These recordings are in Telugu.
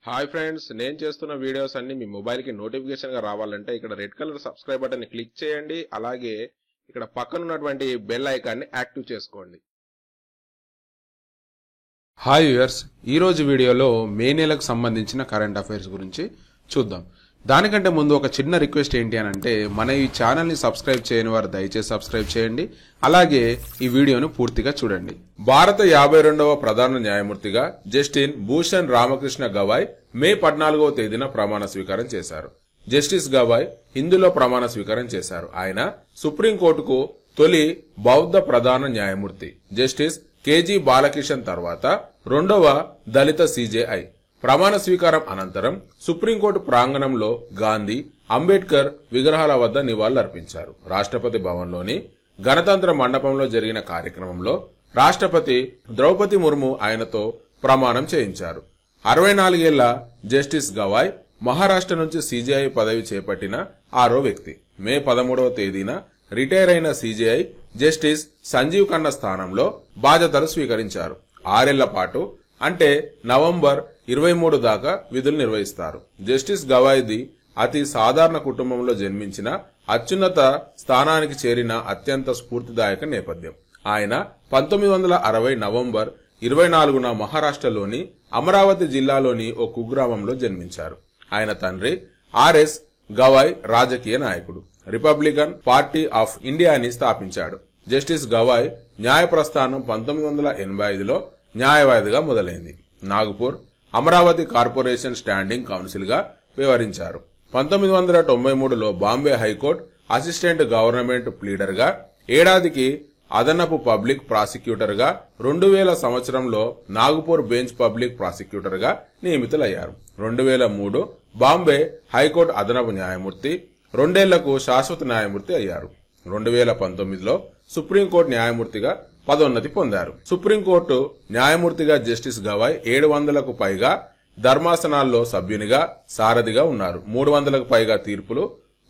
హాయ్ ఫ్రెండ్స్, నేను చేస్తున్న వీడియోస్ అన్ని మీ మొబైల్కి నోటిఫికేషన్గా రావాలంటే ఇక్కడ రెడ్ కలర్ సబ్స్క్రైబ్ బటన్ని క్లిక్ చేయండి. అలాగే ఇక్కడ పక్కన ఉన్నటువంటి బెల్ ఐకాన్ని యాక్టివ్ చేసుకోండి. హాయ్ వ్యూయర్స్, ఈరోజు వీడియోలో మే నెలకు సంబంధించిన కరెంట్ అఫైర్స్ గురించి చూద్దాం. దానికంటే ముందు ఒక చిన్న రిక్వెస్ట్ ఏంటి అని అంటే, మన ఈ ఛానల్ని సబ్స్క్రైబ్ చేయని వారు దయచేసి సబ్స్క్రైబ్ చేయండి. అలాగే ఈ వీడియోను పూర్తిగా చూడండి. భారత 52వ ప్రధాన న్యాయమూర్తిగా జస్టిస్ భూషణ్ రామకృష్ణ గవాయ్ మే 14వ తేదీన ప్రమాణ స్వీకారం చేశారు. జస్టిస్ గవాయ్ హిందీలో ప్రమాణ స్వీకారం చేశారు. ఆయన సుప్రీంకోర్టుకు తొలి బౌద్ధ ప్రధాన న్యాయమూర్తి. జస్టిస్ కేజీ బాలకిషన్ తర్వాత రెండవ దళిత సిజేఐ. ప్రమాణ స్వీకారం అనంతరం సుప్రీంకోర్టు ప్రాంగణంలో గాంధీ, అంబేద్కర్ విగ్రహాల వద్ద నివాళులర్పించారు. రాష్ట్రపతి భవన్లోని గణతంత్ర మండపంలో జరిగిన కార్యక్రమంలో రాష్ట్రపతి ద్రౌపది ముర్ము ఆయనతో ప్రమాణం చేయించారు. 64 ఏళ్ల జస్టిస్ గవాయ్ మహారాష్ట్ర నుంచి సిజేఐ పదవి చేపట్టిన 6వ వ్యక్తి. మే 13వ తేదీన రిటైర్ అయిన సిజేఐ జస్టిస్ సంజీవ్ ఖన్నా స్థానంలో బాధ్యతలు స్వీకరించారు. 6 ఏళ్ల పాటు అంటే నవంబర్ 23 దాకా విధులు నిర్వహిస్తారు. జస్టిస్ గవాయ్ది అతి సాధారణ కుటుంబంలో జన్మించిన అత్యున్నత స్థానానికి చేరిన అత్యంత స్ఫూర్తిదాయక నేపథ్యం. ఆయన 1960 నవంబర్ 24న మహారాష్ట్రలోని అమరావతి జిల్లాలోని ఓ కుగ్రామంలో జన్మించారు. ఆయన తండ్రి ఆర్ఎస్ గవాయ్ రాజకీయ నాయకుడు. రిపబ్లికన్ పార్టీ ఆఫ్ ఇండియాని స్థాపించాడు. జస్టిస్ గవాయ్ న్యాయ ప్రస్థానం 1985లో న్యాయవాదిగా మొదలైంది. Nagpur Amravati corporation standing council గా వ్యవహరించారు. 1993లో Bombay high court assistant government pleader గా, ఏడాదికి అదనపు పబ్లిక్ ప్రాసిక్యూటర్ గా, 2000 సంవత్సరంలో నాగపూర్ బెంచ్ పబ్లిక్ ప్రాసిక్యూటర్ గా నియమితులయ్యారు. 2003 బాంబే హైకోర్టు అదనపు న్యాయమూర్తి, 2 ఏళ్లకు శాశ్వత న్యాయమూర్తి అయ్యారు. 2019లో సుప్రీంకోర్టు న్యాయమూర్తిగా పదోన్నతి పొందారు. సుప్రీంకోర్టు న్యాయమూర్తిగా జస్టిస్ గవాయ్ 700కు పైగా ధర్మాసనాల్లో సభ్యునిగా, సారథిగా ఉన్నారు. 300కు పైగా తీర్పులు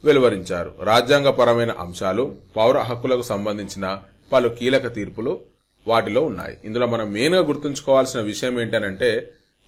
వెలువరించారు. రాజ్యాంగపరమైన అంశాలు, పౌర హక్కులకు సంబంధించిన పలు కీలక తీర్పులు వాటిలో ఉన్నాయి. ఇందులో మనం మెయిన్ గా గుర్తుంచుకోవాల్సిన విషయం ఏంటనంటే,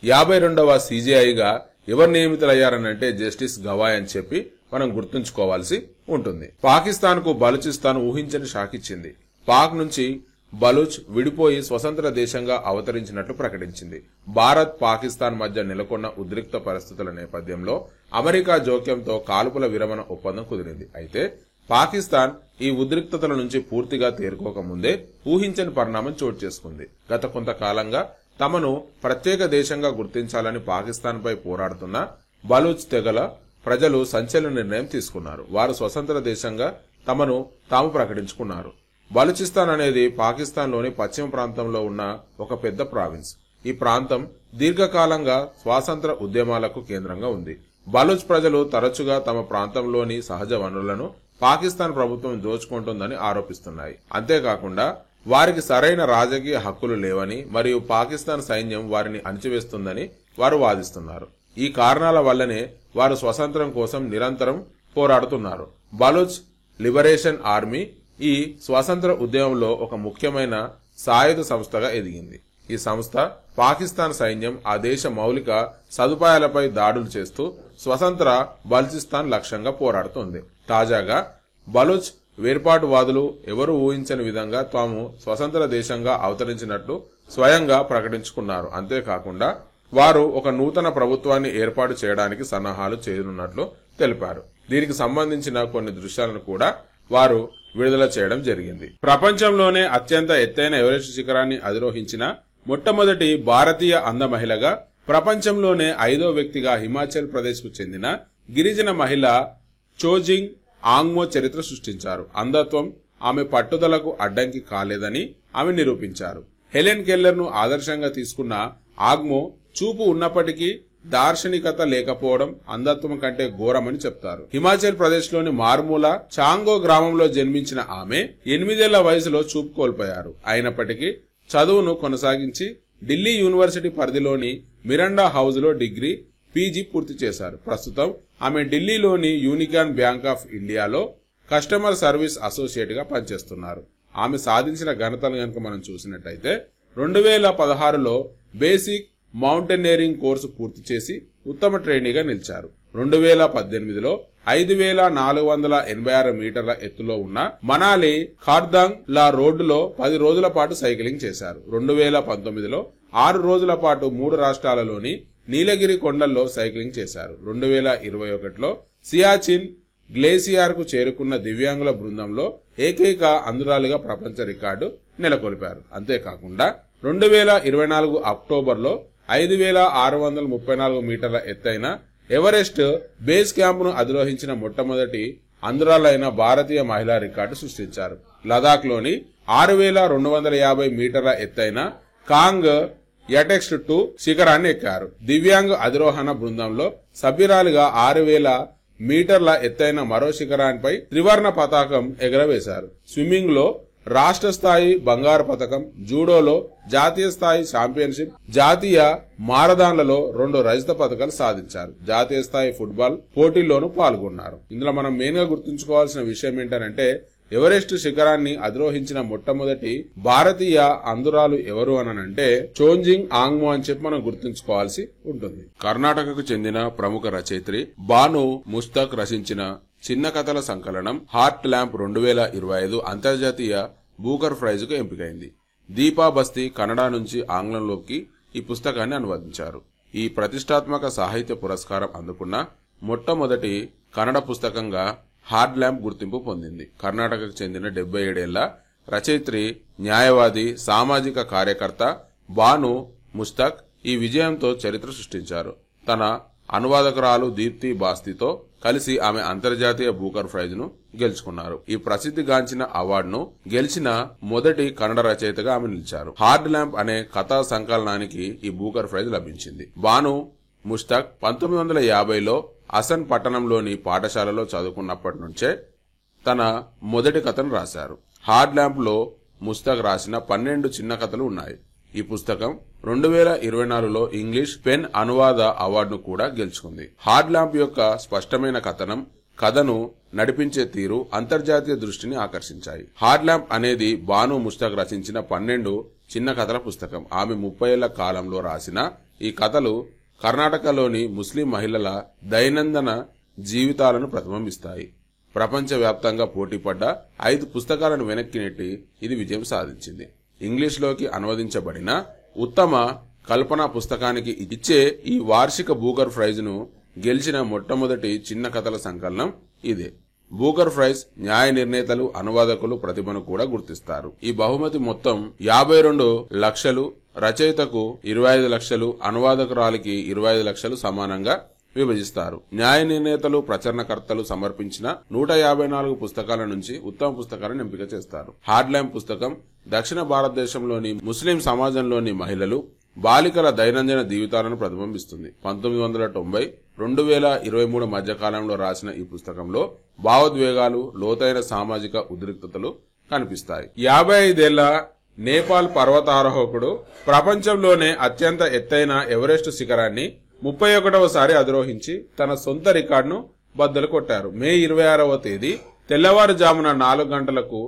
52వ సిజేఐగా ఎవరు నియమితులయ్యారనంటే జస్టిస్ గవాయ్ అని చెప్పి మనం గుర్తుంచుకోవాల్సి ఉంటుంది. పాకిస్తాన్ కు బలూచిస్తాన్ ఊహించని షాక్ ఇచ్చింది. పాక్ నుంచి బలూచ్ విడిపోయి స్వతంత్ర దేశంగా అవతరించినట్లు ప్రకటించింది. భారత్ పాకిస్తాన్ మధ్య నెలకొన్న ఉద్రిక్త పరిస్థితుల నేపథ్యంలో అమెరికా జోక్యంతో కాల్పుల విరమణ ఒప్పందం కుదిరింది. అయితే పాకిస్తాన్ ఈ ఉద్రిక్తతల నుంచి పూర్తిగా తేరుకోకముందే ఊహించని పరిణామం చోటు చేసుకుంది. గత కొంతకాలంగా తమను ప్రత్యేక దేశంగా గుర్తించాలని పాకిస్తాన్ పై పోరాడుతున్న బలూచ్ తెగల ప్రజలు సంచలన నిర్ణయం తీసుకున్నారు. వారు స్వతంత్ర దేశంగా తమను తాము ప్రకటించుకున్నారు. బలూచిస్తాన్ అనేది పాకిస్తాన్ లోని పశ్చిమ ప్రాంతంలో ఉన్న ఒక పెద్ద ప్రావిన్స్. ఈ ప్రాంతం దీర్ఘకాలంగా స్వాతంత్ర ఉద్యమాలకు కేంద్రంగా ఉంది. బలూచ్ ప్రజలు తరచుగా తమ ప్రాంతంలోని సహజ వనరులను పాకిస్తాన్ ప్రభుత్వం దోచుకుంటుందని ఆరోపిస్తున్నాయి. అంతేకాకుండా వారికి సరైన రాజకీయ హక్కులు లేవని మరియు పాకిస్తాన్ సైన్యం వారిని అణిచివేస్తుందని వారు వాదిస్తున్నారు. ఈ కారణాల వల్లనే వారు స్వతంత్రం కోసం నిరంతరం పోరాడుతున్నారు. బలూచ్ లిబరేషన్ ఆర్మీ ఈ స్వాతంత్ర ఉద్యమంలో ఒక ముఖ్యమైన సాయుధ సంస్థగా ఎదిగింది. ఈ సంస్థ పాకిస్తాన్ సైన్యం ఆ దేశ మౌలిక సదుపాయాలపై దాడులు చేస్తూ స్వతంత్ర బలూచిస్తాన్ లక్ష్యంగా పోరాడుతోంది. తాజాగా బలూచ్ వేర్పాటువాదులు ఎవరు ఊహించని విధంగా తాము స్వతంత్ర దేశంగా అవతరించినట్లు స్వయంగా ప్రకటించుకున్నారు. అంతేకాకుండా వారు ఒక నూతన ప్రభుత్వాన్ని ఏర్పాటు చేయడానికి సన్నాహాలు చేయనున్నట్లు తెలిపారు. దీనికి సంబంధించిన కొన్ని దృశ్యాలను కూడా వారు విడుదల చేయడం జరిగింది. ప్రపంచంలోనే అత్యంత ఎత్తైన ఎవరెస్ట్ శిఖరాన్ని అధిరోహించిన మొట్టమొదటి భారతీయ అంద మహిళగా, ప్రపంచంలోనే 5వ వ్యక్తిగా హిమాచల్ ప్రదేశ్ కు చెందిన గిరిజన మహిళ చోజింగ్ ఆంగ్మో చరిత్ర సృష్టించారు. అంధత్వం ఆమె పట్టుదలకు అడ్డంకి కాలేదని ఆమె నిరూపించారు. హెలెన్ కెల్లర్ ను ఆదర్శంగా తీసుకున్న ఆగ్మో చూపు ఉన్నప్పటికీ దార్శనికత లేకపోవడం అంధత్వం కంటే ఘోరమని చెప్తారు. హిమాచల్ ప్రదేశ్ లోని మార్మూల చాంగో గ్రామంలో జన్మించిన ఆమె 8 ఏళ్ల వయసులో చూపు కోల్పోయారు. అయినప్పటికీ చదువును కొనసాగించి ఢిల్లీ యూనివర్సిటీ పరిధిలోని మిరాండా హౌస్ లో డిగ్రీ, పీజీ పూర్తి చేశారు. ప్రస్తుతం ఆమె ఢిల్లీలోని యూనికాన్ బ్యాంక్ ఆఫ్ ఇండియాలో కస్టమర్ సర్వీస్ అసోసియేట్ గా పనిచేస్తున్నారు. ఆమె సాధించిన ఘనతను కనుక మనం చూసినట్టయితే 2016లో బేసిక్ మౌంటైనీరింగ్ కోర్సు పూర్తి చేసి ఉత్తమ ట్రైనీగా నిలిచారు. 2018లో 5486 మీటర్ల ఎత్తులో ఉన్న మనాలి ఖార్దాంగ్ లా రోడ్డులో 10 రోజుల పాటు సైక్లింగ్ చేశారు. 2019లో 6 రోజుల పాటు 3 రాష్ట్రాలలోని నీలగిరి కొండల్లో సైక్లింగ్ చేశారు. 2021లో సియాచిన్ గ్లేసియర్ కు చేరుకున్న దివ్యాంగుల బృందంలో ఏకైక అందురాలుగా ప్రపంచ రికార్డు నెలకొల్పారు. అంతేకాకుండా 2024 అక్టోబర్లో 5634 మీటర్ల ఎత్తైన ఎవరెస్ట్ బేస్ క్యాంప్ ను అధిరోహించిన మొట్టమొదటి అందురాలైన భారతీయ మహిళా రికార్డు సృష్టించారు. లదాఖ్ లోని 6250 మీటర్ల ఎత్తైన కాంగ్ యటెక్స్ట్ 2 శిఖరాన్ని ఎక్కారు. దివ్యాంగ్ అధిరోహణ బృందంలో సభ్యురాలిగా 6000 మీటర్ల ఎత్తైన మరో శిఖరాన్నిపై త్రివర్ణ పతాకం ఎగరవేశారు. స్విమ్మింగ్ లో రాష్ట్ర స్థాయి బంగారు పతకం, జూడోలో జాతీయ స్థాయి ఛాంపియన్షిప్, జాతీయ మారథాన్లలో 2 రజత పతకాలు సాధించారు. జాతీయ స్థాయి ఫుట్బాల్ పోటీల్లోనూ పాల్గొన్నారు. ఇందులో మనం మెయిన్ గా గుర్తుంచుకోవాల్సిన విషయం ఏంటంటే ఎవరెస్ట్ శిఖరాన్ని అధిరోహించిన మొట్టమొదటి భారతీయ అందురాలు ఎవరు అనంటే చోంజింగ్ ఆంగ్మో అని చెప్పి మనం గుర్తుంచుకోవాల్సి ఉంటుంది. కర్ణాటకకు చెందిన ప్రముఖ రచయిత్రి బాను ముస్తాక్ రచించిన చిన్న కథల సంకలనం హార్ట్ ల్యాంప్ 2025 అంతర్జాతీయ బూకర్ ప్రైజ్ కు ఎంపికైంది. దీపా బస్తీ కన్నడ నుంచి ఆంగ్లంలోకి ఈ పుస్తకాన్ని అనువదించారు. ఈ ప్రతిష్టాత్మక సాహిత్య పురస్కారం అందుకున్న మొట్టమొదటి కన్నడ పుస్తకంగా హార్ట్ ల్యాంప్ గుర్తింపు పొందింది. కర్ణాటకకు చెందిన 77 ఏళ్ల రచయిత్రి, న్యాయవాది, సామాజిక కార్యకర్త బాను ముస్తాక్ ఈ విజయంతో చరిత్ర సృష్టించారు. తన అనువాదకురాలు దీప్తి బాస్తితో కలిసి ఆమె అంతర్జాతీయ బూకర్ ప్రైజ్ ను గెలుచుకున్నారు. ఈ ప్రసిద్ధిగాంచిన అవార్డును గెలిచిన మొదటి కన్నడ రచయితగా ఆమె నిలిచారు. హార్ట్ ల్యాంప్ అనే కథా సంకలనానికి ఈ బూకర్ ప్రైజ్ లభించింది. బాను ముస్తాక్ 1950లో అసన్ పట్టణంలోని పాఠశాలలో చదువుకున్నప్పటి నుంచే తన మొదటి కథను రాశారు. హార్ట్ ల్యాంప్ లో ముస్తాక్ రాసిన 12 చిన్న కథలు ఉన్నాయి. ఈ పుస్తకం 2024లో ఇంగ్లీష్ పెన్ అనువాద అవార్డును కూడా గెలుచుకుంది. హార్ట్ ల్యాంప్ యొక్క స్పష్టమైన కథనం, కథను నడిపించే తీరు అంతర్జాతీయ దృష్టిని ఆకర్షించాయి. హార్ట్ ల్యాంప్ అనేది బాను ముస్తాక్ రచించిన 12 చిన్న కథల పుస్తకం. ఆమె 30 ఏళ్ల కాలంలో రాసిన ఈ కథలు కర్ణాటకలోని ముస్లిం మహిళల దైనందిన జీవితాలను ప్రతిబింబిస్తాయి. ప్రపంచవ్యాప్తంగా పోటీపడ్డ 5 పుస్తకాలను వెనక్కి నెట్టి ఇది విజయం సాధించింది. ఇంగ్లీష్లోకి అనువదించబడిన ఉత్తమ కల్పన పుస్తకానికి ఇచ్చే ఈ వార్షిక బూకర్ ప్రైజ్ ను గెలిచిన మొట్టమొదటి చిన్న కథల సంకలనం ఇదే. బూకర్ ప్రైజ్ న్యాయ నిర్ణేతలు, అనువాదకులు ప్రతిభను కూడా గుర్తిస్తారు. ఈ బహుమతి మొత్తం 52 లక్షలు, రచయితకు 25 లక్షలు, అనువాదకురాలికి 25 లక్షలు సమానంగా విభజిస్తారు. న్యాయ నిర్ణేతలు, ప్రచురణకర్తలు సమర్పించిన 154 పుస్తకాల నుంచి ఉత్తమ పుస్తకాలను ఎంపిక చేస్తారు. హార్ట్ ల్యాంప్ పుస్తకం దక్షిణ భారతదేశంలోని ముస్లిం సమాజంలోని మహిళలు, బాలికల దైనందిన జీవితాలను ప్రతిబింబిస్తుంది. 1990-2023 మధ్య కాలంలో రాసిన ఈ పుస్తకంలో భావోద్వేగాలు, లోతైన సామాజిక ఉద్రిక్తతలు కనిపిస్తాయి. 55 ఏళ్ల నేపాల్ పర్వతారోహకుడు ప్రపంచంలోనే అత్యంత ఎత్తైన ఎవరెస్ట్ శిఖరాన్ని 31వసారి అధిరోహించి తన సొంత రికార్డును బద్దలు కొట్టారు. మే 26వ తేదీ తెల్లవారుజామున 4 గంటలకు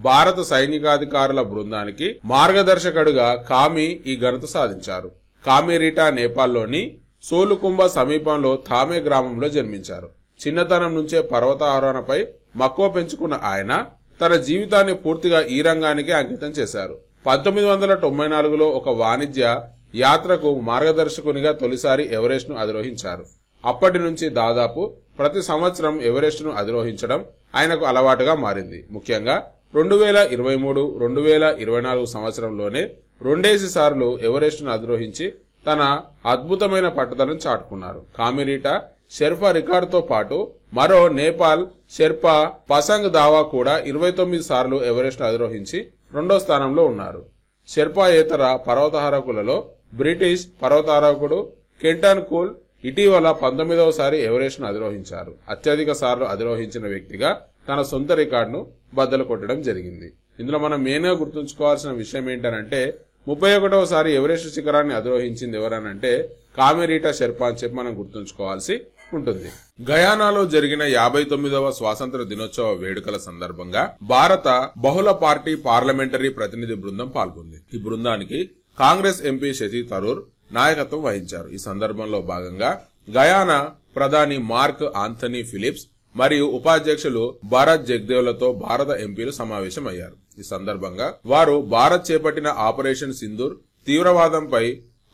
భారత సైనికాధికారుల బృందానికి మార్గదర్శకుడుగా కామి ఈ ఘనత సాధించారు. కామిరీటా నేపాల్లోని సోలుకుంబ సమీపంలో థామే గ్రామంలో జన్మించారు. చిన్నతనం నుంచే పర్వతారోహణపై మక్కువ పెంచుకున్న ఆయన తన జీవితాన్ని పూర్తిగా ఈ రంగానికి అంకితం చేశారు. 1994లో ఒక వాణిజ్య యాత్రకు మార్గదర్శకునిగా తొలిసారి ఎవరెస్ట్ ను అధిరోహించారు. అప్పటి నుంచి దాదాపు ప్రతి సంవత్సరం ఎవరెస్ట్ ను అధిరోహించడం ఆయనకు అలవాటుగా మారింది. ముఖ్యంగా 2023-2024 సంవత్సరంలోనే 2 సార్లు ఎవరెస్ట్ ను అధిరోహించి తన అద్భుతమైన పట్టుదలను చాటుకున్నారు. కామిరీటా షెర్పా రికార్డుతో పాటు మరో నేపాల్ షెర్పా పసంగ్ దావా కూడా 29 సార్లు ఎవరెస్ట్ ను అధిరోహించి 2వ స్థానంలో ఉన్నారు. షెర్పాయేతర పర్వతారోహకులలో బ్రిటిష్ పర్వతారోహకుడు కెంటన్ కూల్ ఇటీవల 19వసారి ఎవరెస్ట్ ను అధిరోహించారు. అత్యధిక సార్లు అధిరోహించిన వ్యక్తిగా తన సొంత రికార్డును బద్దలు కొట్టడం జరిగింది. ఇందులో మనం మెయిన్ గా గుర్తుంచుకోవాల్సిన విషయం ఏంటంటే 31వసారి ఎవరెస్ట్ శిఖరాన్ని అధిరోహించింది ఎవరనంటే కామిరీటా షెర్పా అని చెప్పి మనం గుర్తుంచుకోవాల్సి ఉంటుంది. గయానాలో జరిగిన 59వ స్వాతంత్ర దినోత్సవ వేడుకల సందర్భంగా భారత బహుళ పార్టీ పార్లమెంటరీ ప్రతినిధి బృందం పాల్గొంది. ఈ బృందానికి కాంగ్రెస్ ఎంపీ శశి థరూర్, నాయకత్వం వహించారు. ఈ సందర్భంలో భాగంగా గయానా ప్రధాని మార్క్ ఆంథనీ ఫిలిప్స్ మరియు ఉపాధ్యక్షులు భరత్ జగ్దేవ్లతో భారత ఎంపీలు సమావేశమయ్యారు. ఈ సందర్భంగా వారు భారత్ చేపట్టిన ఆపరేషన్ సింధూర్ తీవ్రవాదంపై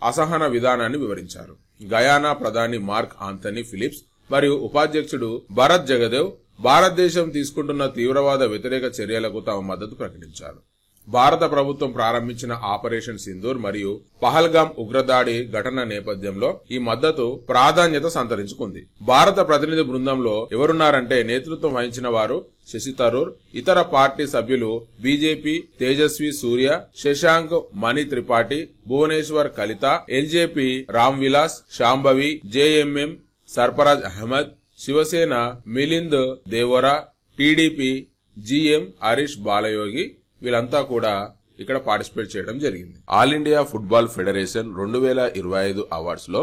అసహన విధానాన్ని వివరించారు. గయానా ప్రధాని మార్క్ ఆంథనీ ఫిలిప్స్ మరియు ఉపాధ్యక్షుడు భరత్ జగదేవ్ భారతదేశం తీసుకుంటున్న తీవ్రవాద వ్యతిరేక చర్యలకు తమ మద్దతు ప్రకటించారు. భారత ప్రభుత్వం ప్రారంభించిన ఆపరేషన్ సింధూర్ మరియు పహల్గామ్ ఉగ్రదాడి ఘటన నేపథ్యంలో ఈ మద్దతు ప్రాధాన్యత సంతరించుకుంది. భారత ప్రతినిధి బృందంలో ఎవరున్నారంటే నేతృత్వం వహించిన వారు శశి థరూర్, ఇతర పార్టీ సభ్యులు BJP Tejasvi Surya, Shashank Mani Tripathi, Bhubaneswar Kalita, LJP Ram Vilas Shambhavi, JMM Sarfaraz Ahmed, Shiv Sena Milind Deora, TDP GM Harish Balayogi వీళ్ళంతా కూడా ఇక్కడ పార్టిసిపేట్ చేయడం జరిగింది. All India Football Federation 2025 awards లో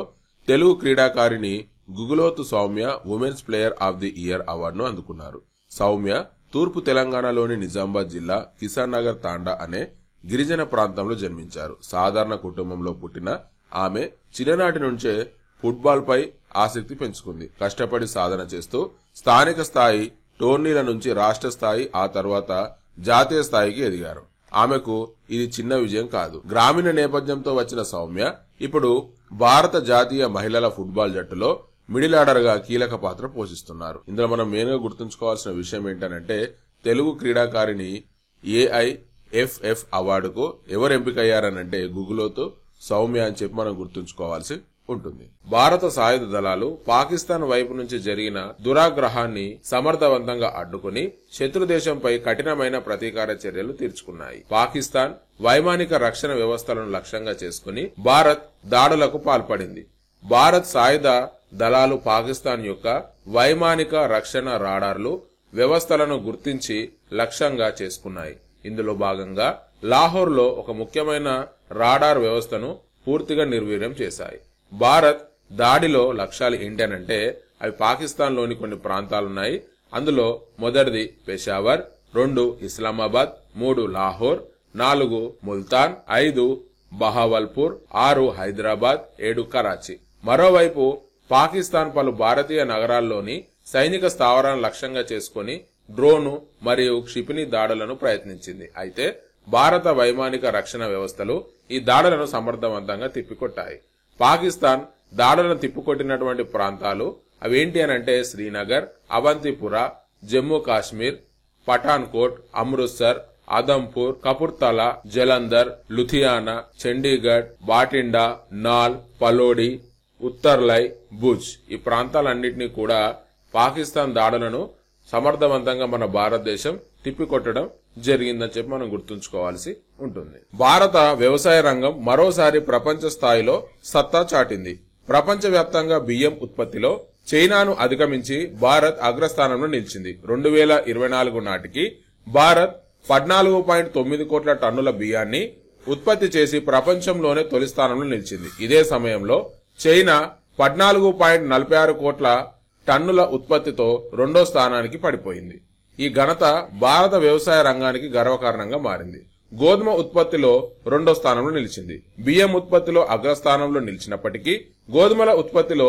తెలుగు క్రీడాకారిణి Gugulothu Soumya women's player of the year అవార్డును అందుకున్నారు. సౌమ్య తూర్పు తెలంగాణలోని నిజామాబాద్ జిల్లా కిసాన్ నగర్ తాండా అనే గిరిజన ప్రాంతంలో జన్మించారు. సాధారణ కుటుంబంలో పుట్టిన ఆమె చిన్ననాటి నుంచే ఫుట్బాల్ పై ఆసక్తి పెంచుకుంది. కష్టపడి సాధన చేస్తూ స్థానిక స్థాయి టోర్నీల నుంచి రాష్ట్ర స్థాయి ఆ తర్వాత జాతీయ స్థాయికి ఎదిగారు. ఆమెకు ఇది చిన్న విజయం కాదు. గ్రామీణ నేపథ్యంతో వచ్చిన సౌమ్య ఇప్పుడు భారత జాతీయ మహిళల ఫుట్బాల్ జట్టులో మిడిల్ ఆర్డర్ గా కీలక పాత్ర పోషిస్తున్నారు. ఇందులో మనం మెయిన్ గా గుర్తుంచుకోవాల్సిన విషయం ఏంటంటే తెలుగు క్రీడాకారిణి ఏఐఎఫ్ఎఫ్ అవార్డుకు ఎవరు ఎంపికయ్యారనంటే గుగులోతు సౌమ్య అని చెప్పి మనం గుర్తుంచుకోవాల్సి ఉంటుంది. భారత సాయుధ దళాలు పాకిస్తాన్ వైపు నుంచి జరిగిన దురాగ్రహాన్ని సమర్థవంతంగా అడ్డుకుని శత్రుదేశంపై కఠినమైన ప్రతీకార చర్యలు తీర్చుకున్నాయి. పాకిస్తాన్ వైమానిక రక్షణ వ్యవస్థలను లక్ష్యంగా చేసుకుని భారత్ దాడులకు పాల్పడింది. భారత్ సాయుధ దళాలు పాకిస్తాన్ యొక్క వైమానిక రక్షణ రాడార్లు వ్యవస్థలను గుర్తించి లక్ష్యంగా చేసుకున్నాయి. ఇందులో భాగంగా లాహోర్ లో ఒక ముఖ్యమైన రాడార్ వ్యవస్థను పూర్తిగా నిర్వీర్యం చేశాయి. భారత్ దాడిలో లక్ష్యాలు ఏంటనంటే అవి పాకిస్తాన్ లోని కొన్ని ప్రాంతాలున్నాయి. అందులో మొదటిది పెషావర్, 2 ఇస్లామాబాద్, 3 లాహోర్, 4 ముల్తాన్, 5 బహావల్పూర్, 6 హైదరాబాద్, 7 కరాచీ. మరోవైపు పాకిస్తాన్ పలు భారతీయ నగరాల్లోని సైనిక స్థావరాలను లక్ష్యంగా చేసుకుని డ్రోను మరియు క్షిపణి దాడులను ప్రయత్నించింది. అయితే భారత వైమానిక రక్షణ వ్యవస్థలు ఈ దాడులను సమర్థవంతంగా తిప్పికొట్టాయి. పాకిస్తాన్ దాడులను తిప్పికొట్టినటువంటి ప్రాంతాలు అవేంటి అనంటే శ్రీనగర్, అవంతిపుర, జమ్మూ కాశ్మీర్, పఠాన్ కోట్, అమృత్సర్, ఆదంపూర్, కపుర్తలా, జలంధర్, లుధియానా, చండీగఢ్, బాటిండా, నాల్, పలోడి, ఉత్తర్లై, భుజ్. ఈ ప్రాంతాలన్నింటినీ కూడా పాకిస్తాన్ దాడులను సమర్థవంతంగా మన భారతదేశం తిప్పికొట్టడం జరిగిందని చెప్పి మనం గుర్తుంచుకోవాల్సి ఉంటుంది. భారత వ్యవసాయ రంగం మరోసారి ప్రపంచ స్థాయిలో సత్తా చాటింది. ప్రపంచవ్యాప్తంగా బియ్యం ఉత్పత్తిలో చైనాను అధిగమించి భారత్ అగ్రస్థానంలో నిలిచింది. 2024 నాటికి భారత్ 14.9 కోట్ల టన్నుల బియ్యాన్ని ఉత్పత్తి చేసి ప్రపంచంలోనే తొలి స్థానంలో నిలిచింది. ఇదే సమయంలో చైనా 14.46 కోట్ల టన్నుల ఉత్పత్తితో రెండో స్థానానికి పడిపోయింది. ఈ ఘనత భారత వ్యవసాయ రంగానికి గర్వకారణంగా మారింది. గోధుమ ఉత్పత్తిలో రెండో స్థానంలో నిలిచింది. బియ్యం ఉత్పత్తిలో అగ్రస్థానంలో నిలిచినప్పటికీ గోధుమల ఉత్పత్తిలో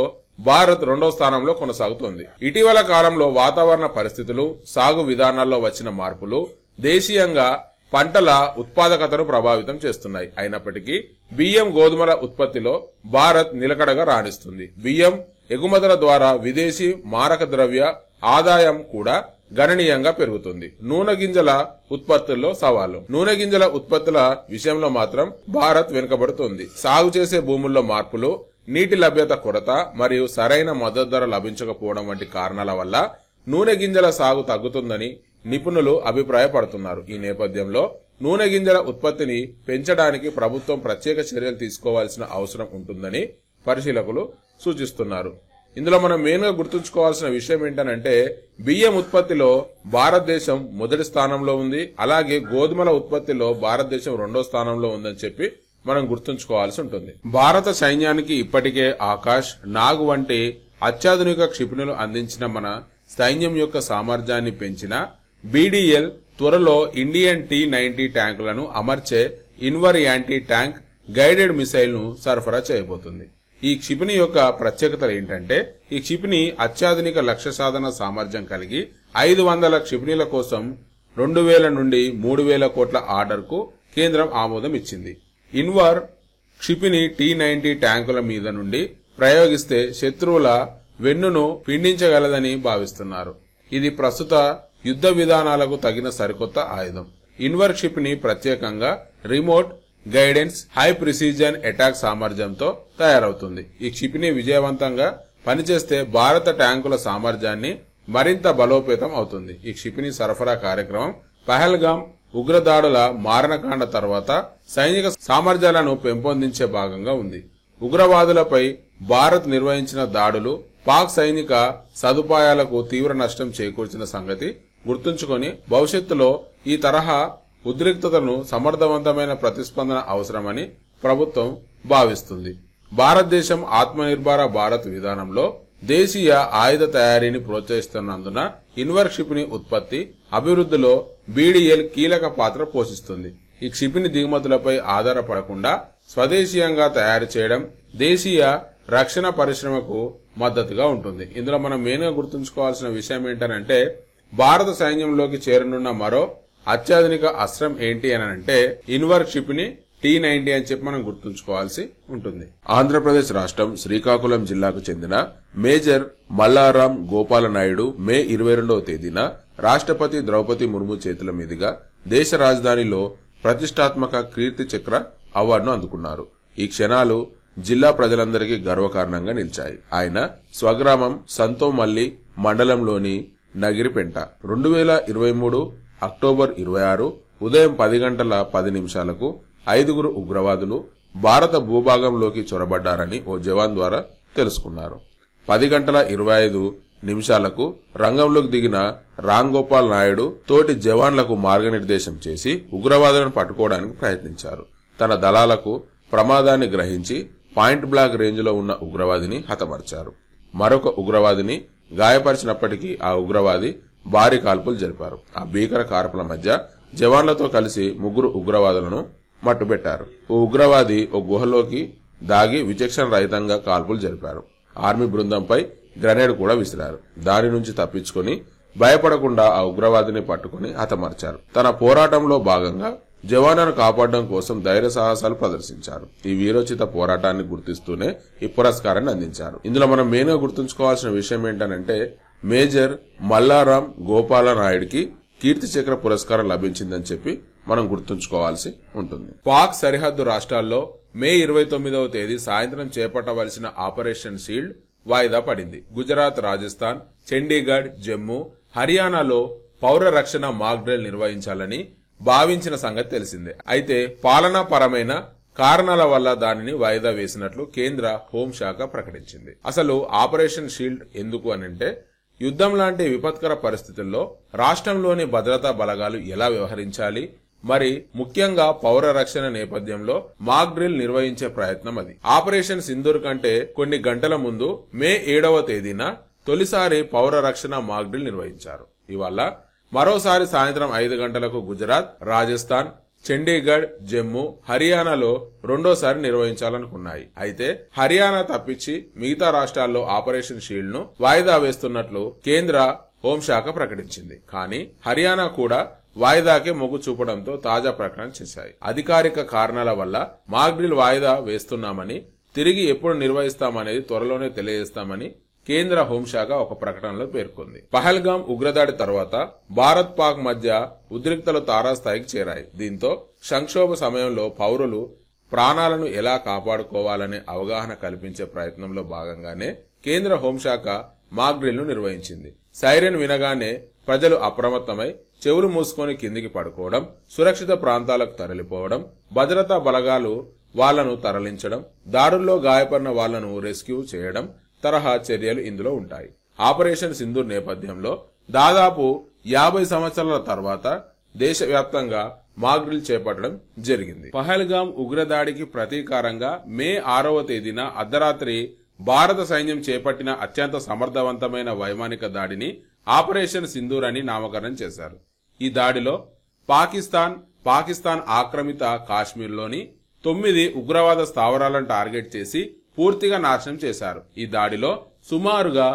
భారత్ రెండో స్థానంలో కొనసాగుతోంది. ఇటీవల కాలంలో వాతావరణ పరిస్థితులు, సాగు విధానాల్లో వచ్చిన మార్పులు దేశీయంగా పంటల ఉత్పాదకతను ప్రభావితం చేస్తున్నాయి. అయినప్పటికీ బియ్యం, గోధుమల ఉత్పత్తిలో భారత్ నిలకడగా రాణిస్తుంది. బియ్యం ఎగుమతుల ద్వారా విదేశీ మారక ద్రవ్య ఆదాయం కూడా గణనీయంగా పెరుగుతుంది. నూనె గింజల ఉత్పత్తుల్లో సవాలు. నూనె గింజల ఉత్పత్తుల విషయంలో మాత్రం భారత్ వెనుకబడుతుంది. సాగు చేసే భూముల్లో మార్పులు, నీటి లభ్యత కొరత మరియు సరైన మద్దతు ధర లభించకపోవడం వంటి కారణాల వల్ల నూనె గింజల సాగు తగ్గుతుందని నిపుణులు అభిప్రాయపడుతున్నారు. ఈ నేపథ్యంలో నూనె గింజల ఉత్పత్తిని పెంచడానికి ప్రభుత్వం ప్రత్యేక చర్యలు తీసుకోవాల్సిన అవసరం ఉంటుందని పరిశీలకులు సూచిస్తున్నారు. ఇందులో మనం మెయిన్ గా గుర్తుంచుకోవాల్సిన విషయం ఏంటంటే బియ్యం ఉత్పత్తిలో భారతదేశం మొదటి స్థానంలో ఉంది. అలాగే గోధుమల ఉత్పత్తిలో భారతదేశం రెండో స్థానంలో ఉందని చెప్పి మనం గుర్తుంచుకోవాల్సి ఉంటుంది. భారత సైన్యానికి ఇప్పటికే ఆకాష్, నాగ్ వంటి అత్యాధునిక క్షిపణులు అందించిన మన సైన్యం యొక్క సామర్థ్యాన్ని పెంచిన BDL త్వరలో ఇండియన్ T-90 ట్యాంకులను అమర్చే ఇన్వర్ యాంటీ ట్యాంక్ గైడెడ్ మిసైల్ ను సరఫరా చేయబోతుంది. ఈ క్షిపణి యొక్క ప్రత్యేకతలు ఏంటంటే ఈ క్షిపణి అత్యాధునిక లక్ష్య సాధన సామర్థ్యం కలిగి 500 క్షిపణిల కోసం 2000 నుండి 3000 కోట్ల ఆర్డర్ కు కేంద్రం ఆమోదం ఇచ్చింది. ఇన్వర్ క్షిపణి T-90 ట్యాంకుల మీద నుండి ప్రయోగిస్తే శత్రువుల వెన్నును పిండించగలదని భావిస్తున్నారు. ఇది ప్రస్తుత యుద్ధ విధానాలకు తగిన సరికొత్త ఆయుధం. ఇన్వర్ క్షిపణి ప్రత్యేకంగా remote guidance high precision attack సామర్థ్యంతో తయారవుతుంది. ఈ క్షిపణి విజయవంతంగా పనిచేస్తే భారత ట్యాంకుల సామర్థ్యాన్ని మరింత బలోపేతం అవుతుంది. ఈ క్షిపణి సరఫరా కార్యక్రమం పహల్గాం ఉగ్రదాడుల మారణకాండ తర్వాత సైనిక సామర్థ్యాలను పెంపొందించే భాగంగా ఉంది. ఉగ్రవాదులపై భారత్ నిర్వహించిన దాడులు పాక్ సైనిక సదుపాయాలకు తీవ్ర నష్టం చేకూర్చిన సంగతి గుర్తుంచుకొని భవిష్యత్తులో ఈ తరహా ఉద్రిక్తతను సమర్థవంతమైన ప్రతిస్పందన అవసరమని ప్రభుత్వం భావిస్తుంది. భారతదేశం ఆత్మనిర్భర భారత్ విధానంలో దేశీయ ఆయుధ తయారీని ప్రోత్సహిస్తున్నందున ఇన్వర్ క్షిపణి ఉత్పత్తి అభివృద్ధిలో BDL కీలక పాత్ర పోషిస్తుంది. ఈ క్షిపణి దిగుమతులపై ఆధారపడకుండా స్వదేశీయంగా తయారు చేయడం దేశీయ రక్షణ పరిశ్రమకు మద్దతుగా ఉంటుంది. ఇందులో మనం మెయిన్గా గుర్తుంచుకోవాల్సిన విషయం ఏంటంటే భారత సైన్యంలోకి చేరనున్న మరో అత్యాధునిక అస్త్రం ఏంటి అని అంటే ఇన్వర్ క్షిపణి T-90 అని చెప్పి మనం గుర్తుంచుకోవాల్సి ఉంటుంది. ఆంధ్రప్రదేశ్ రాష్ట్రం శ్రీకాకుళం జిల్లాకు చెందిన మేజర్ మల్లారాం గోపాల నాయుడు మే 22వ తేదీన రాష్ట్రపతి ద్రౌపది ముర్ము చేతుల మీదుగా దేశ రాజధానిలో ప్రతిష్టాత్మక కీర్తి చక్ర అవార్డును అందుకున్నారు. ఈ క్షణాలు జిల్లా ప్రజలందరికీ గర్వకారణంగా నిలిచాయి. ఆయన స్వగ్రామం సంతోమల్లి మండలంలోని నగిరిపెంట 2023 అక్టోబర్ 26 ఉదయం 10 గంటల 10 నిమిషాలకు 5 ఉగ్రవాదులు భారత భూభాగంలోకి చొరబడ్డారని ఓ జవాన్ ద్వారా తెలుసుకున్నారు. 10 గంటల 25 నిమిషాలకు రంగంలోకి దిగిన రామ్ గోపాల్ నాయుడు తోటి జవాన్లకు మార్గనిర్దేశం చేసి ఉగ్రవాదులను పట్టుకోవడానికి ప్రయత్నించారు. తన దళాలకు ప్రమాదాన్ని గ్రహించి పాయింట్ బ్లాక్ రేంజ్ లో ఉన్న ఉగ్రవాదిని హతమర్చారు. మరొక ఉగ్రవాదిని గాయపరిచినప్పటికీ ఆ ఉగ్రవాది భారీ కాల్పులు జరిపారు. ఆ భీకర కాల్పుల మధ్య జవాన్లతో కలిసి 3 ఉగ్రవాదులను మట్టుబెట్టారు. ఓ ఉగ్రవాది ఓ గుహలోకి దాగి విచక్షణ రహితంగా కాల్పులు జరిపారు. ఆర్మీ బృందంపై గ్రెనేడ్ కూడా విసిరారు. దాని నుంచి తప్పించుకుని భయపడకుండా ఆ ఉగ్రవాదిని పట్టుకుని హతమర్చారు. తన పోరాటంలో భాగంగా జవాన్లను కాపాడడం కోసం ధైర్య సాహసాలు ప్రదర్శించారు. ఈ వీరోచిత పోరాటాన్ని గుర్తిస్తూనే ఈ పురస్కారాన్ని అందించారు. ఇందులో మనం మెయిన్ గా గుర్తుంచుకోవాల్సిన విషయం ఏంటంటే మేజర్ మల్లారాం గోపాల నాయుడికి కీర్తి చక్ర పురస్కారం లభించిందని చెప్పి మనం గుర్తుంచుకోవాల్సి ఉంటుంది. పాక్ సరిహద్దు రాష్ట్రాల్లో మే 29వ తేదీ సాయంత్రం చేపట్టవలసిన ఆపరేషన్ షీల్డ్ వాయిదా పడింది. గుజరాత్, రాజస్థాన్, చండీగఢ్, జమ్మూ, హర్యానాలో పౌర రక్షణ మాక్ డ్రిల్ నిర్వహించాలని భావించిన సంగతి తెలిసిందే. అయితే పాలనాపరమైన కారణాల వల్ల దానిని వాయిదా వేసినట్లు కేంద్ర హోంశాఖ ప్రకటించింది. అసలు ఆపరేషన్ షీల్డ్ ఎందుకు అనంటే యుద్ధం లాంటి విపత్కర పరిస్థితుల్లో రాష్ట్రంలోని భద్రతా బలగాలు ఎలా వ్యవహరించాలి, మరి ముఖ్యంగా పౌర రక్షణ నేపథ్యంలో మాక్ డ్రిల్ నిర్వహించే ప్రయత్నం అది. ఆపరేషన్ సింధూర్ కంటే కొన్ని గంటల ముందు మే 7వ తేదీన తొలిసారి పౌర రక్షణ మాక్ డ్రిల్ నిర్వహించారు. ఇవాళ మరోసారి సాయంత్రం 5 గంటలకు గుజరాత్, రాజస్థాన్, చండీగఢ్, జమ్మూ, హర్యానాలో రెండోసారి నిర్వహించాలనుకున్నాయి. అయితే హర్యానా తప్పించి మిగతా రాష్ట్రాల్లో ఆపరేషన్ షీల్డ్ ను వాయిదా వేస్తున్నట్లు కేంద్ర హోంశాఖ ప్రకటించింది. కానీ హర్యానా కూడా వాయిదాకే మొగ్గు చూపడంతో తాజా ప్రకటన చేశాయి. అధికారిక కారణాల వల్ల మాక్ డ్రిల్ వాయిదా వేస్తున్నామని, తిరిగి ఎప్పుడు నిర్వహిస్తామనేది త్వరలోనే తెలియజేస్తామని కేంద్ర హోంశాఖ ఒక ప్రకటనలో పేర్కొంది. పహల్గాం ఉగ్రదాడి తర్వాత భారత్ పాక్ మధ్య ఉద్రిక్తలు తారాస్థాయికి చేరాయి. దీంతో సంక్షోభ సమయంలో పౌరులు ప్రాణాలను ఎలా కాపాడుకోవాలనే అవగాహన కల్పించే ప్రయత్నంలో భాగంగానే కేంద్ర హోంశాఖ మాక్ డ్రిల్ ను నిర్వహించింది. సైరన్ వినగానే ప్రజలు అప్రమత్తమై చెవులు మూసుకొని కిందికి పడుకోవడం, సురక్షిత ప్రాంతాలకు తరలిపోవడం, భద్రతా బలగాలు వాళ్లను తరలించడం, దాడుల్లో గాయపడిన వాళ్లను రెస్క్యూ చేయడం తరహా చర్యలు ఇందులో ఉంటాయి. ఆపరేషన్ సింధూర్ నేపథ్యంలో దాదాపు 50 సంవత్సరాల తర్వాత దేశవ్యాప్తంగా మాక్ డ్రిల్ చేపట్టడం జరిగింది. పహల్గాం ఉగ్రదాడికి ప్రతీకారంగా మే 6వ తేదీన అర్ధరాత్రి భారత సైన్యం చేపట్టిన అత్యంత సమర్థవంతమైన వైమానిక దాడిని ఆపరేషన్ సింధూర్ అని నామకరణం చేశారు. ఈ దాడిలో పాకిస్తాన్ ఆక్రమిత కాశ్మీర్లోని 9 ఉగ్రవాద స్థావరాలను టార్గెట్ చేసి పూర్తిగా నాశనం చేశారు. ఈ దాడిలో సుమారుగా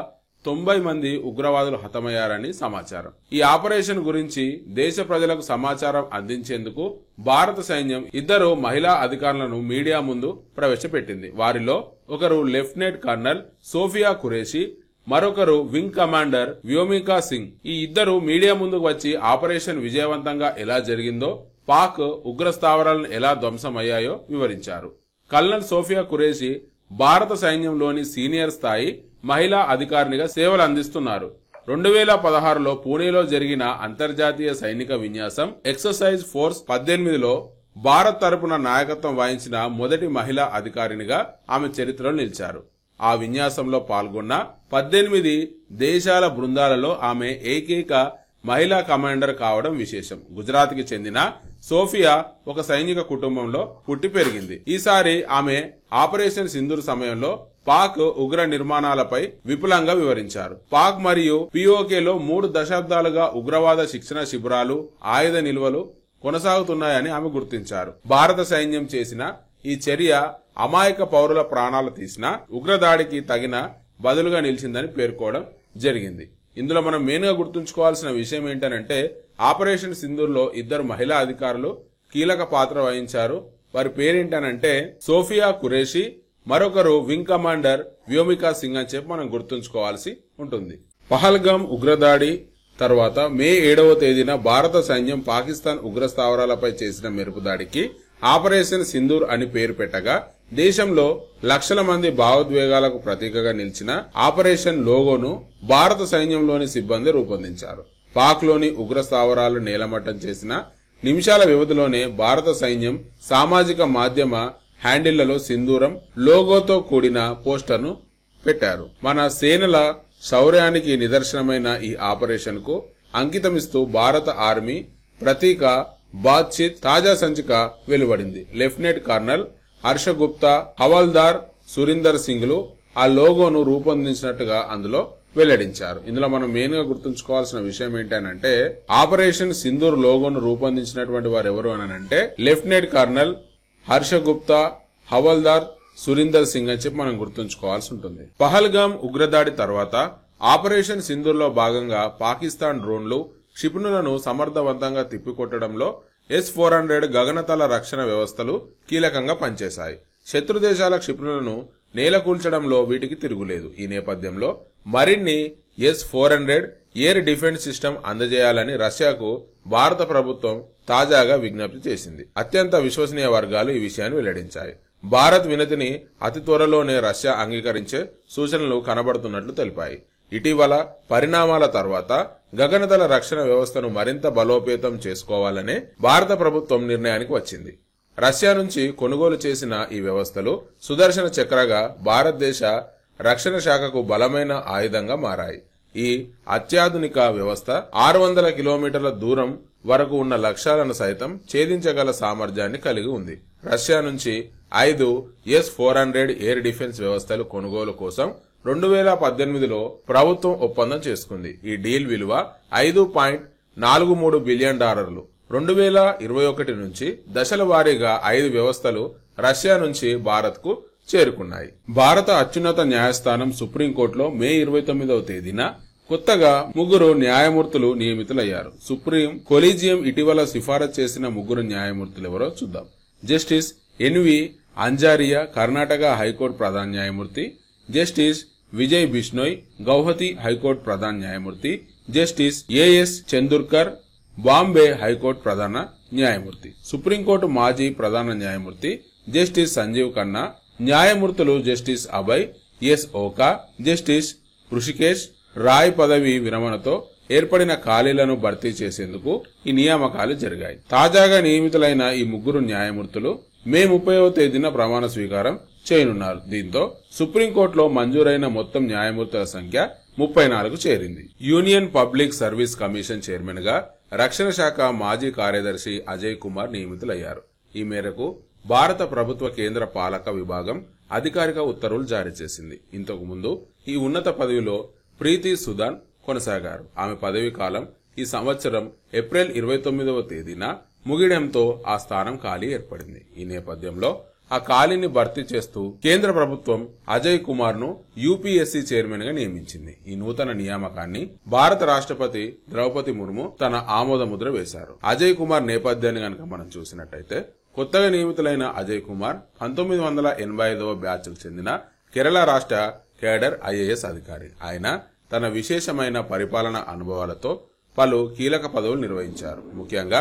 90 మంది ఉగ్రవాదులు హతమయ్యారని సమాచారం. ఈ ఆపరేషన్ గురించి దేశ ప్రజలకు సమాచారం అందించేందుకు భారత సైన్యం 2 మహిళా అధికారులను మీడియా ముందు ప్రవేశపెట్టింది. వారిలో ఒకరు లెఫ్టినెంట్ కర్నల్ సోఫియా ఖురేషీ, మరొకరు వింగ్ కమాండర్ వ్యోమికా సింగ్. ఈ ఇద్దరు మీడియా ముందుకు వచ్చి ఆపరేషన్ విజయవంతంగా ఎలా జరిగిందో, పాక్ ఉగ్ర స్థావరాలను ఎలా ధ్వంసమయ్యాయో వివరించారు. కల్నల్ సోఫియా ఖురేషీ భారత సైన్యంలోని సీనియర్ స్థాయి మహిళా అధికారినిగా సేవలు అందిస్తున్నారు. 2016లో పూణేలో జరిగిన అంతర్జాతీయ సైనిక విన్యాసం ఎక్సర్సైజ్ ఫోర్స్ 18లో భారత్ తరపున నాయకత్వం వహించిన మొదటి మహిళా అధికారినిగా ఆమె చరిత్రలో నిలిచారు. ఆ విన్యాసంలో పాల్గొన్న 18 దేశాల బృందాలలో ఆమె ఏకైక మహిళా కమాండర్ కావడం విశేషం. గుజరాత్ కి చెందిన సోఫియా ఒక సైనిక కుటుంబంలో పుట్టి పెరిగింది. ఈసారి ఆమె ఆపరేషన్ సింధూర్ సమయంలో పాక్ ఉగ్ర నిర్మాణాలపై విపులంగా వివరించారు. పాక్ మరియు పిఓకేలో 3 దశాబ్దాలుగా ఉగ్రవాద శిక్షణ శిబిరాలు, ఆయుధ నిల్వలు కొనసాగుతున్నాయని ఆమె గుర్తించారు. భారత సైన్యం చేసిన ఈ చర్య అమాయక పౌరుల ప్రాణాలు తీసిన ఉగ్రదాడికి తగిన బదులుగా నిలిచిందని పేర్కోవడం జరిగింది. ఇందులో మనం మెయిన్ గా గుర్తుంచుకోవాల్సిన విషయం ఏంటంటే ఆపరేషన్ సింధూర్ లో 2 మహిళా అధికారులు కీలక పాత్ర వహించారు. వారి పేరేంటనంటే సోఫియా ఖురేషీ, మరొకరు వింగ్ కమాండర్ వ్యోమికా సింగ్ అని చెప్పి మనం గుర్తుంచుకోవాల్సి ఉంటుంది. పహల్గామ్ ఉగ్రదాడి తర్వాత మే 7వ తేదీన భారత సైన్యం పాకిస్తాన్ ఉగ్ర స్థావరాలపై చేసిన మెరుపుదాడికి ఆపరేషన్ సింధూర్ అని పేరు పెట్టగా దేశంలో లక్షల మంది భావోద్వేగాలకు ప్రతీకగా నిలిచిన ఆపరేషన్ లోగోను భారత సైన్యంలోని సిబ్బంది రూపొందించారు. పాక్ లోని ఉగ్ర స్థావరాలు నేలమట్టం చేసిన నిమిషాల వ్యవధిలోనే భారత సైన్యం సామాజిక మాధ్యమ హ్యాండిళ్లలో సింధూరం లోగోతో కూడిన పోస్టర్ను పెట్టారు. మన సేనల శౌర్యానికి నిదర్శనమైన ఈ ఆపరేషన్ కు అంకితమిస్తూ భారత ఆర్మీ ప్రతీక బాత్చిత్ తాజా సంచిక వెలువడింది. లెఫ్టినెంట్ కర్నల్ హర్ష గుప్తా, హవాల్దార్ సురీందర్ సింగ్ లు ఆ లోగోను రూపొందించినట్టుగా అందులో వెల్లడించారు. ఇందులో మనం మెయిన్ గా గుర్తుంచుకోవాల్సిన విషయం ఏంటంటే ఆపరేషన్ సింధూర్ లోగోను రూపొందించినటువంటి వారు ఎవరు అనంటే లెఫ్టినెంట్ కర్నల్ హర్ష గుప్తా, హవాల్దార్ సురీందర్ సింగ్ అని చెప్పి మనం గుర్తుంచుకోవాల్సి ఉంటుంది. పహల్గామ్ ఉగ్రదాడి తర్వాత ఆపరేషన్ సింధూర్ లో భాగంగా పాకిస్తాన్ డ్రోన్లు, క్షిపణులను సమర్థవంతంగా తిప్పికొట్టడంలో S-400 గగనతల రక్షణ వ్యవస్థలు కీలకంగా పనిచేశాయి. శత్రు దేశాల క్షిపణులను నేలకూల్చడంలో వీటికి తిరుగులేదు. ఈ నేపథ్యంలో మరిన్ని S-400 ఎయిర్ డిఫెన్స్ సిస్టమ్ అందజేయాలని రష్యాకు భారత ప్రభుత్వం తాజాగా విజ్ఞప్తి చేసింది. అత్యంత విశ్వసనీయ వర్గాలు ఈ విషయాన్ని వెల్లడించాయి. భారత్ వినతిని అతి త్వరలోనే రష్యా అంగీకరించే సూచనలు కనబడుతున్నట్లు తెలిపాయి. ఇటీవల పరిణామాల తర్వాత గగనతల రక్షణ వ్యవస్థను మరింత బలోపేతం చేసుకోవాలనే భారత ప్రభుత్వం నిర్ణయానికి వచ్చింది. రష్యా నుంచి కొనుగోలు చేసిన ఈ వ్యవస్థలు సుదర్శన చక్రగా భారతదేశ రక్షణ శాఖకు బలమైన ఆయుధంగా మారాయి. ఈ అత్యాధునిక వ్యవస్థ 600 కిలోమీటర్ల దూరం వరకు ఉన్న లక్ష్యాలను సైతం ఛేదించగల సామర్థ్యాన్ని కలిగి ఉంది. రష్యా నుంచి 5 S-400 ఎయిర్ డిఫెన్స్ వ్యవస్థలు కొనుగోలు కోసం 2018లో ప్రభుత్వం ఒప్పందం చేసుకుంది. ఈ డీల్ విలువ $5.43 బిలియన్. 2021 నుంచి దశల వారీగా 5 వ్యవస్థలు రష్యా నుంచి భారత్ కు చేరుకున్నాయి. భారత అత్యున్నత న్యాయస్థానం సుప్రీంకోర్టులో మే 29వ తేదీన కొత్తగా 3 న్యాయమూర్తులు నియమితులయ్యారు. సుప్రీం కొలీజియం ఇటీవల సిఫారసు చేసిన 3 న్యాయమూర్తులెవరో చూద్దాం. Justice N V Anjaria, Karnataka high court ప్రధాన న్యాయమూర్తి. జస్టిస్ విజయ్ బిష్నోయ్, గౌహతి హైకోర్టు ప్రధాన న్యాయమూర్తి. Justice A S Chandurkar, Bombay high court ప్రధాన న్యాయమూర్తి. సుప్రీంకోర్టు మాజీ ప్రధాన న్యాయమూర్తి జస్టిస్ సంజీవ్ ఖన్నా. న్యాయమూర్తులు justice Abhay S Oka, justice Hrishikesh Roy పదవి విరమణతో ఏర్పడిన ఖాళీలను భర్తీ చేసేందుకు ఈ నియామకాలు జరిగాయి. తాజాగా నియమితులైన ఈ 3 న్యాయమూర్తులు మే 30వ తేదీన ప్రమాణ స్వీకారం చేయనున్నారు. దీంతో సుప్రీంకోర్టులో మంజూరైన మొత్తం న్యాయమూర్తుల సంఖ్య 34కు చేరింది. Union public service commission chairman గా రక్షణ శాఖ మాజీ కార్యదర్శి అజయ్ కుమార్ నియమితులయ్యారు. ఈ మేరకు భారత ప్రభుత్వ కేంద్ర పాలక విభాగం అధికారిక ఉత్తర్వులు జారీ చేసింది. ఇంతకు ముందు ఈ ఉన్నత పదవిలో ప్రీతి సుదాన్ కొనసాగారు. ఆమె పదవీ కాలం ఈ సంవత్సరం ఏప్రిల్ 29వ తేదీన ముగియడంతో ఆ స్థానం ఖాళీ ఏర్పడింది. ఈ నేపథ్యంలో ఆ ఖాళీని భర్తీ చేస్తూ కేంద్ర ప్రభుత్వం అజయ్ కుమార్ ను యూపీఎస్సీ చైర్మన్ గా నియమించింది. ఈ నూతన నియామకాన్ని భారత రాష్ట్రపతి ద్రౌపది ముర్ము తన ఆమోద ముద్ర వేశారు. అజయ్ కుమార్ నేపథ్యాన్ని గనక మనం చూసినట్టయితే కొత్తగా నియమితులైన అజయ్ కుమార్ 1985వ బ్యాచ్ కు చెందిన కేరళ రాష్ట్ర కేడర్ ఐఏఎస్ అధికారి. ఆయన తన విశేషమైన పరిపాలన అనుభవాలతో పలు కీలక పదవులు నిర్వహించారు. ముఖ్యంగా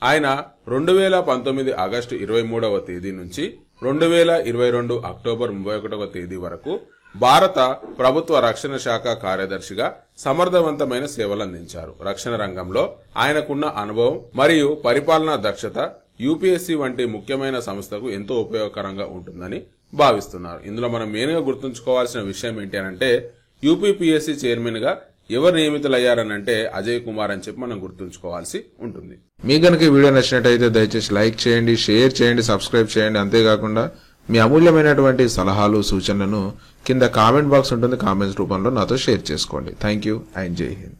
ఆయన 2019 ఆగస్టు 23వ తేదీ నుంచి 2022 అక్టోబర్ 31వ తేదీ వరకు భారత ప్రభుత్వ రక్షణ శాఖ కార్యదర్శిగా సమర్థవంతమైన సేవలందించారు. రక్షణ రంగంలో ఆయనకున్న అనుభవం మరియు పరిపాలనా దక్షత యూపీఎస్సీ వంటి ముఖ్యమైన సంస్థకు ఎంతో ఉపయోగకరంగా ఉంటుందని భావిస్తున్నారు. ఇందులో మనం మెయిన్ గా గుర్తుంచుకోవాల్సిన విషయం ఏంటి అనంటే యూపీపీఎస్సీ చైర్మన్ గా ఎవరు నియమితులయ్యారనంటే అజయ్ కుమార్ అని చెప్పి మనం గుర్తుంచుకోవాల్సి ఉంటుంది. మీకు గనుక ఈ వీడియో నచ్చినట్టయితే దయచేసి లైక్ చేయండి, షేర్ చేయండి, సబ్స్క్రైబ్ చేయండి. అంతేకాకుండా మీ అమూల్యమైనటువంటి సలహాలు సూచనలను కింద కామెంట్ బాక్స్ ఉంటుంది, కామెంట్స్ రూపంలో నాతో షేర్ చేసుకోండి. థ్యాంక్ యూ అండ్ జై హింద్.